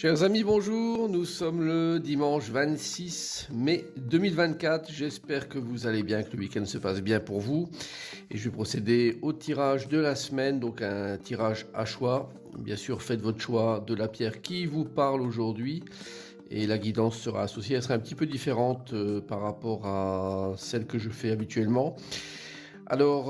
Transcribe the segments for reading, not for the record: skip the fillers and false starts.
Chers amis, bonjour. Nous sommes le dimanche 26 mai 2024. J'espère que vous allez bien, que le week-end se passe bien pour vous. Et je vais procéder au tirage de la semaine, donc un tirage à choix. Bien sûr, faites votre choix de la pierre qui vous parle aujourd'hui. Et la guidance sera associée. Elle sera un petit peu différente par rapport à celle que je fais habituellement. Alors,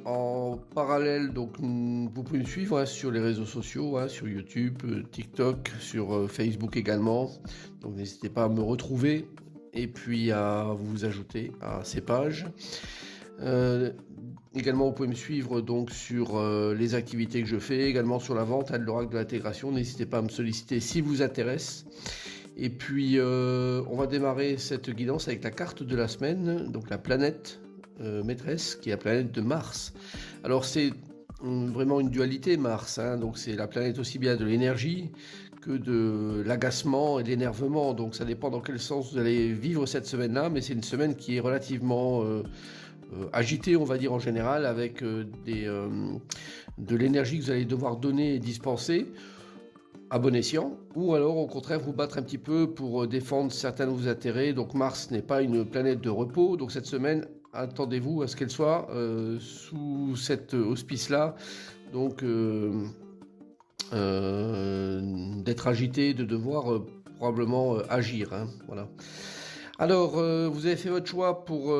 en parallèle, donc, vous pouvez me suivre sur les réseaux sociaux, sur YouTube, TikTok, sur Facebook également. Donc, n'hésitez pas à me retrouver et puis à vous ajouter à ces pages. Également, vous pouvez me suivre donc sur les activités que je fais, également sur la vente de l'oracle de l'intégration. N'hésitez pas à me solliciter si vous intéresse. Et puis, on va démarrer cette guidance avec la carte de la semaine, donc la planète maîtresse, qui est la planète de Mars. Alors c'est vraiment une dualité Mars, donc c'est la planète aussi bien de l'énergie que de l'agacement et de l'énervement, donc ça dépend dans quel sens vous allez vivre cette semaine-là, mais c'est une semaine qui est relativement agitée, on va dire en général, avec de l'énergie que vous allez devoir donner et dispenser à bon escient, ou alors au contraire vous battre un petit peu pour défendre certains de vos intérêts. Donc Mars n'est pas une planète de repos, donc cette semaine attendez-vous à ce qu'elle soit sous cet auspice-là, donc d'être agité, de devoir probablement agir. Voilà. Alors, vous avez fait votre choix pour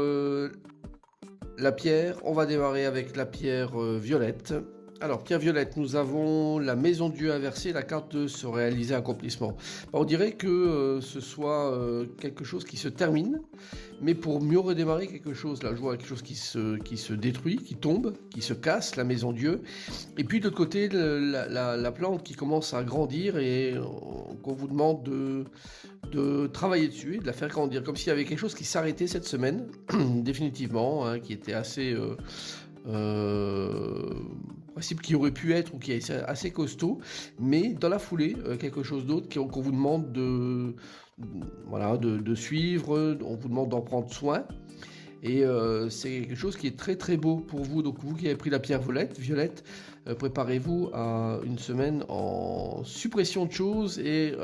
la pierre. On va démarrer avec la pierre violette. Alors, pierre violette, nous avons la maison Dieu inversée, la carte de se réaliser accomplissement. On dirait que ce soit quelque chose qui se termine, mais pour mieux redémarrer quelque chose, là je vois quelque chose qui se détruit, qui tombe, qui se casse, la maison Dieu. Et puis de l'autre côté, la plante qui commence à grandir et qu'on vous demande de travailler dessus et de la faire grandir, comme s'il y avait quelque chose qui s'arrêtait cette semaine, définitivement, qui était assez... principe qui aurait pu être ou qui est assez costaud, mais dans la foulée, quelque chose d'autre qu'on vous demande de suivre, on vous demande d'en prendre soin, et c'est quelque chose qui est très très beau pour vous. Donc vous qui avez pris la pierre violette, préparez-vous à une semaine en suppression de choses et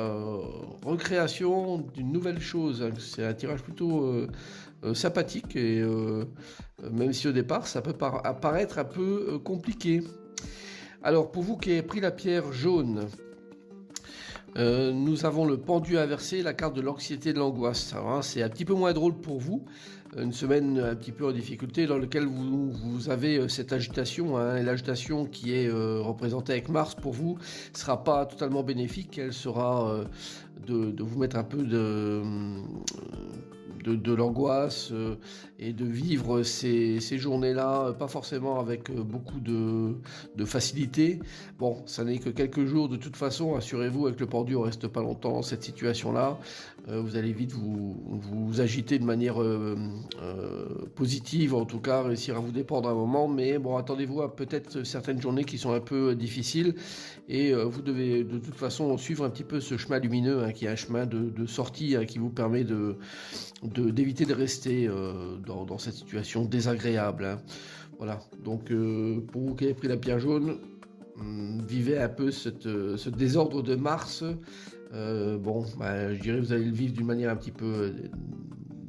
recréation d'une nouvelle chose. C'est un tirage plutôt sympathique, et même si au départ ça peut apparaître un peu compliqué. Alors pour vous qui avez pris la pierre jaune, nous avons le pendu inversé, la carte de l'anxiété et de l'angoisse. Alors c'est un petit peu moins drôle pour vous, une semaine un petit peu en difficulté dans laquelle vous avez cette agitation, et l'agitation qui est représentée avec Mars pour vous ne sera pas totalement bénéfique. Elle sera de vous mettre un peu de l'angoisse et de vivre ces journées-là, pas forcément avec beaucoup de facilité. Bon, ça n'est que quelques jours de toute façon, assurez-vous, avec le pendu, on reste pas longtemps dans cette situation-là. Vous allez vite vous agiter de manière positive, en tout cas, réussir à vous dépendre un moment, mais bon, attendez-vous à peut-être certaines journées qui sont un peu difficiles, et vous devez de toute façon suivre un petit peu ce chemin lumineux, qui est un chemin de sortie, qui vous permet d'éviter de rester dans cette situation désagréable. Voilà, donc pour vous qui avez pris la pierre jaune, vivez un peu ce désordre de Mars. Je dirais que vous allez le vivre d'une manière un petit peu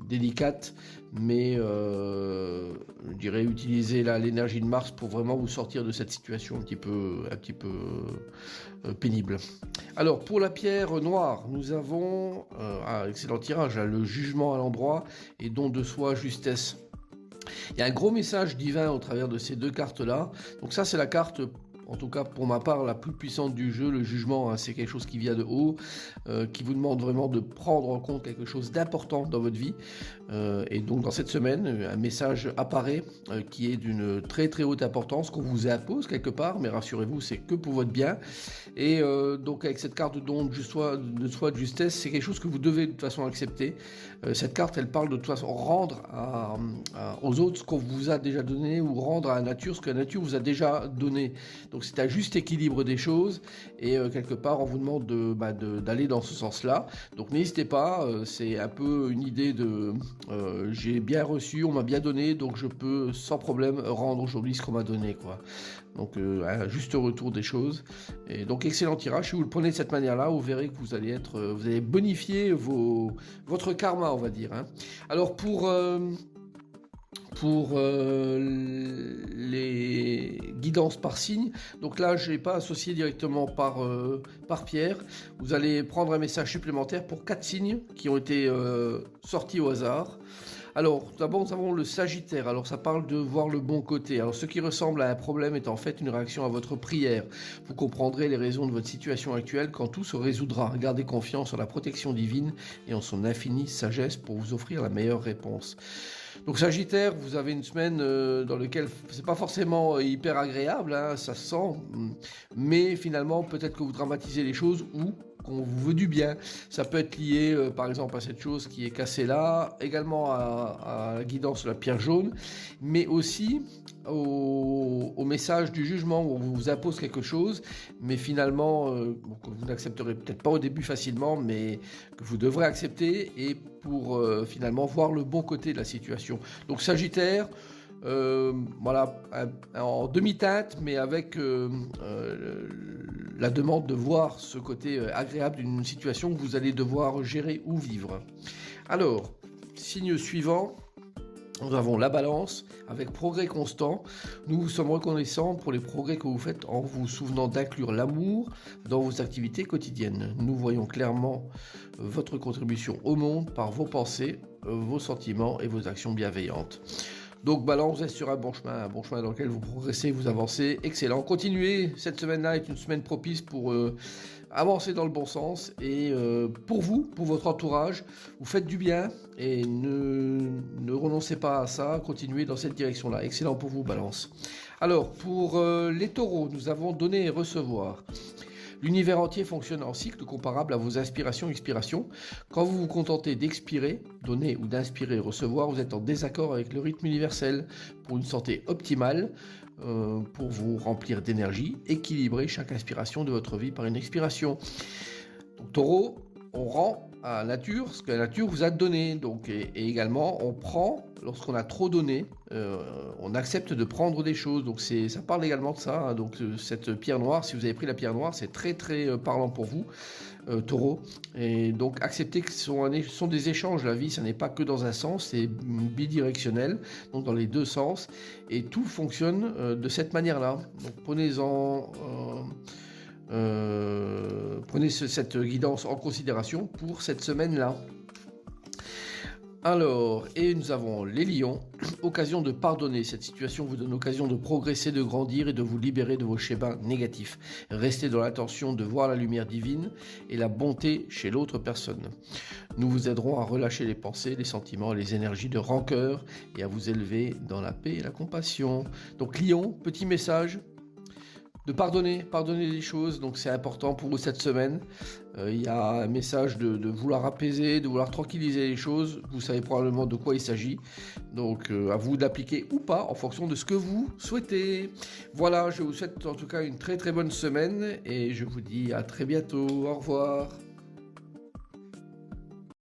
délicate, mais je dirais utiliser l'énergie de Mars pour vraiment vous sortir de cette situation un petit peu pénible. Alors pour la pierre noire, nous avons excellent tirage, le jugement à l'endroit et don de soi, justesse. Il y a un gros message divin au travers de ces deux cartes-là. Donc ça, c'est la carte, en tout cas pour ma part, la plus puissante du jeu. Le jugement, c'est quelque chose qui vient de haut, qui vous demande vraiment de prendre en compte quelque chose d'important dans votre vie. Et donc dans cette semaine, un message apparaît qui est d'une très très haute importance, qu'on vous impose quelque part, mais rassurez-vous, c'est que pour votre bien. Et donc avec cette carte de don de soi, de justesse, c'est quelque chose que vous devez de toute façon accepter. Cette carte, elle parle de toute façon rendre aux autres ce qu'on vous a déjà donné, ou rendre à la nature ce que la nature vous a déjà donné. Donc c'est un juste équilibre des choses et quelque part on vous demande d'aller dans ce sens-là. Donc n'hésitez pas, c'est un peu une idée de j'ai bien reçu, on m'a bien donné, donc je peux sans problème rendre aujourd'hui ce qu'on m'a donné, quoi. Donc un juste retour des choses. Et donc excellent tirage. Si vous le prenez de cette manière-là, vous verrez que vous allez bonifier votre karma, on va dire, hein. Alors pour les guidances par signe, donc là je n'ai pas associé directement par Pierre. Vous allez prendre un message supplémentaire pour 4 signes qui ont été sortis au hasard. Alors, d'abord, nous avons le Sagittaire. Alors, ça parle de voir le bon côté. Alors, ce qui ressemble à un problème est en fait une réaction à votre prière. Vous comprendrez les raisons de votre situation actuelle quand tout se résoudra. Gardez confiance en la protection divine et en son infinie sagesse pour vous offrir la meilleure réponse. Donc, Sagittaire, vous avez une semaine dans laquelle c'est pas forcément hyper agréable, hein, ça se sent, mais finalement, peut-être que vous dramatisez les choses ou qu'on vous veut du bien. Ça peut être lié par exemple à cette chose qui est cassée là, également à la guidance de la pierre jaune, mais aussi au message du jugement où on vous impose quelque chose, mais finalement que vous n'accepterez peut-être pas au début facilement, mais que vous devrez accepter et pour finalement voir le bon côté de la situation. Donc Sagittaire, voilà, en demi-teinte, mais avec la demande de voir ce côté agréable d'une situation que vous allez devoir gérer ou vivre. Alors, signe suivant, nous avons la Balance avec progrès constant. Nous vous sommes reconnaissants pour les progrès que vous faites en vous souvenant d'inclure l'amour dans vos activités quotidiennes. Nous voyons clairement votre contribution au monde par vos pensées, vos sentiments et vos actions bienveillantes. Donc Balance, vous êtes sur un bon chemin dans lequel vous progressez, vous avancez, excellent. Continuez, cette semaine-là est une semaine propice pour avancer dans le bon sens et pour vous, pour votre entourage, vous faites du bien et ne renoncez pas à ça, continuez dans cette direction-là. Excellent pour vous, Balance. Alors, pour les taureaux, nous avons donner et recevoir. L'univers entier fonctionne en cycle comparable à vos inspirations et expirations. Quand vous vous contentez d'expirer, donner ou d'inspirer et recevoir, vous êtes en désaccord avec le rythme universel. Pour une santé optimale, pour vous remplir d'énergie, équilibrez chaque inspiration de votre vie par une expiration. Donc, Taureau, on rend à la nature ce que la nature vous a donné. Donc, et également, on prend lorsqu'on a trop donné. On accepte de prendre des choses. Donc ça parle également de ça, hein. Donc cette pierre noire, si vous avez pris la pierre noire, c'est très très parlant pour vous, Taureau. Et donc acceptez que ce sont des échanges. La vie, ça n'est pas que dans un sens, c'est bidirectionnel, donc dans les deux sens. Et tout fonctionne de cette manière-là. Donc prenez cette guidance en considération pour cette semaine-là. Alors, et nous avons les lions, occasion de pardonner. Cette situation vous donne l'occasion de progresser, de grandir et de vous libérer de vos schémas négatifs. Restez dans l'intention de voir la lumière divine et la bonté chez l'autre personne. Nous vous aiderons à relâcher les pensées, les sentiments et les énergies de rancœur et à vous élever dans la paix et la compassion. Donc lion, petit message de pardonner les choses, donc c'est important pour vous cette semaine. Il y a un message de vouloir apaiser, de vouloir tranquilliser les choses. Vous savez probablement de quoi il s'agit, donc à vous d'appliquer ou pas en fonction de ce que vous souhaitez. Voilà, je vous souhaite en tout cas une très très bonne semaine et je vous dis à très bientôt. Au revoir.